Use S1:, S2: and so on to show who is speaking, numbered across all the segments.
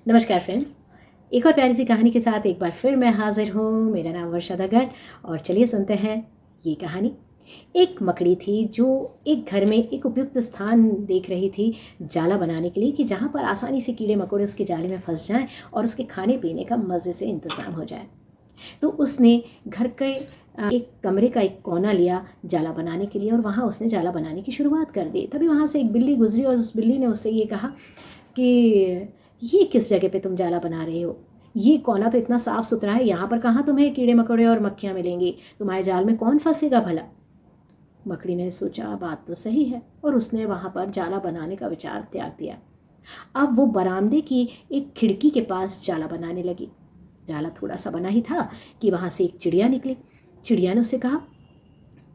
S1: नमस्कार फ्रेंड्स, एक और प्यारी सी कहानी के साथ एक बार फिर मैं हाजिर हूँ। मेरा नाम वर्षा दगड़ और चलिए सुनते हैं ये कहानी। एक मकड़ी थी जो एक घर में एक उपयुक्त स्थान देख रही थी जाला बनाने के लिए, कि जहाँ पर आसानी से कीड़े मकोड़े उसके जाले में फंस जाएं और उसके खाने पीने का मज़े से इंतज़ाम हो जाए। तो उसने घर के एक कमरे का एक कोना लिया जाला बनाने के लिए और वहाँ उसने जाला बनाने की शुरुआत कर दी। तभी वहाँ से एक बिल्ली गुजरी और उस बिल्ली ने उससे ये कहा कि ये किस जगह पे तुम जाला बना रहे हो? ये कोना तो इतना साफ सुथरा है, यहाँ पर कहाँ तुम्हें कीड़े मकोड़े और मक्खियाँ मिलेंगी? तुम्हारे जाल में कौन फंसेगा भला? मकड़ी ने सोचा बात तो सही है और उसने वहाँ पर जाला बनाने का विचार त्याग दिया। अब वो बरामदे की एक खिड़की के पास जाला बनाने लगी। जाला थोड़ा सा बना ही था कि वहाँ से एक चिड़िया निकली। चिड़िया ने उससे कहा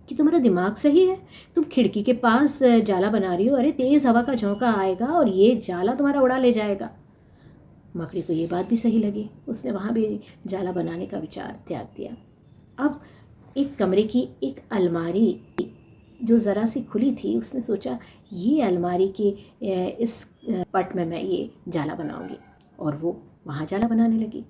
S1: कि तुम्हारा दिमाग सही है, तुम खिड़की के पास जाला बना रही हो। अरे तेज़ हवा का झोंका आएगा और ये जाला तुम्हारा उड़ा ले जाएगा। मकड़ी को ये बात भी सही लगी, उसने वहाँ भी जाला बनाने का विचार त्याग दिया। अब एक कमरे की एक अलमारी जो ज़रा सी खुली थी, उसने सोचा ये अलमारी के इस पट में मैं ये जाला बनाऊंगी, और वो वहाँ जाला बनाने लगी।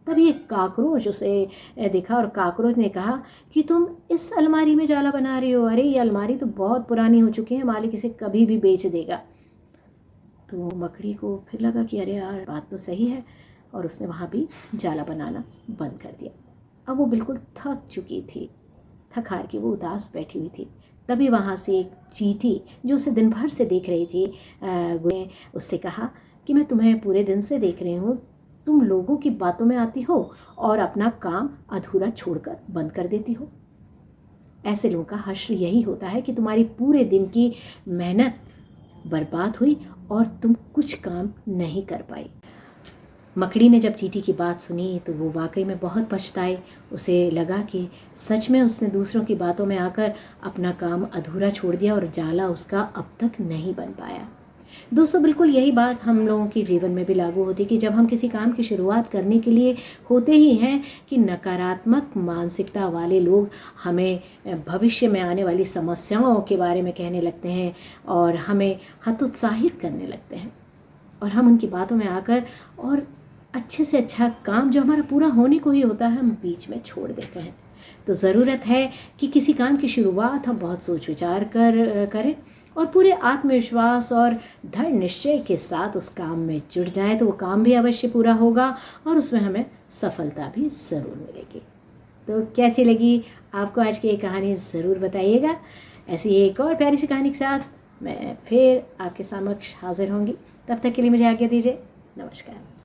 S1: तब ये काकरोच उसे देखा और काकरोच ने कहा कि तुम इस अलमारी में जाला बना रही हो? अरे ये अलमारी तो बहुत पुरानी हो चुकी है, मालिक इसे कभी भी बेच देगा। तो मकड़ी को फिर लगा कि अरे यार बात तो सही है, और उसने वहाँ भी जाला बनाना बंद कर दिया। अब वो बिल्कुल थक चुकी थी, थक हार के वो उदास बैठी हुई थी। तभी वहाँ से एक चींटी जो उसे दिन भर से देख रही थी, उससे कहा कि मैं तुम्हें पूरे दिन से देख रही हूँ, तुम लोगों की बातों में आती हो और अपना काम अधूरा छोड़कर बंद कर देती हो। ऐसे लोगों का हश्र यही होता है कि तुम्हारी पूरे दिन की मेहनत बर्बाद हुई और तुम कुछ काम नहीं कर पाई। मकड़ी ने जब चींटी की बात सुनी तो वो वाकई में बहुत पछताई। उसे लगा कि सच में उसने दूसरों की बातों में आकर अपना काम अधूरा छोड़ दिया और जाला उसका अब तक नहीं बन पाया। दोस्तों, बिल्कुल यही बात हम लोगों के जीवन में भी लागू होती है कि जब हम किसी काम की शुरुआत करने के लिए होते ही हैं कि नकारात्मक मानसिकता वाले लोग हमें भविष्य में आने वाली समस्याओं के बारे में कहने लगते हैं और हमें हतोत्साहित करने लगते हैं, और हम उनकी बातों में आकर और अच्छे से अच्छा काम जो हमारा पूरा होने को ही होता है हम बीच में छोड़ देते हैं। तो ज़रूरत है कि किसी काम की शुरुआत हम बहुत सोच विचार कर करें और पूरे आत्मविश्वास और दृढ़ निश्चय के साथ उस काम में जुट जाएं, तो वो काम भी अवश्य पूरा होगा और उसमें हमें सफलता भी ज़रूर मिलेगी। तो कैसी लगी आपको आज की ये कहानी, ज़रूर बताइएगा। ऐसी एक और प्यारी सी कहानी के साथ मैं फिर आपके समक्ष हाजिर होंगी। तब तक के लिए मुझे आज्ञा दीजिए। नमस्कार।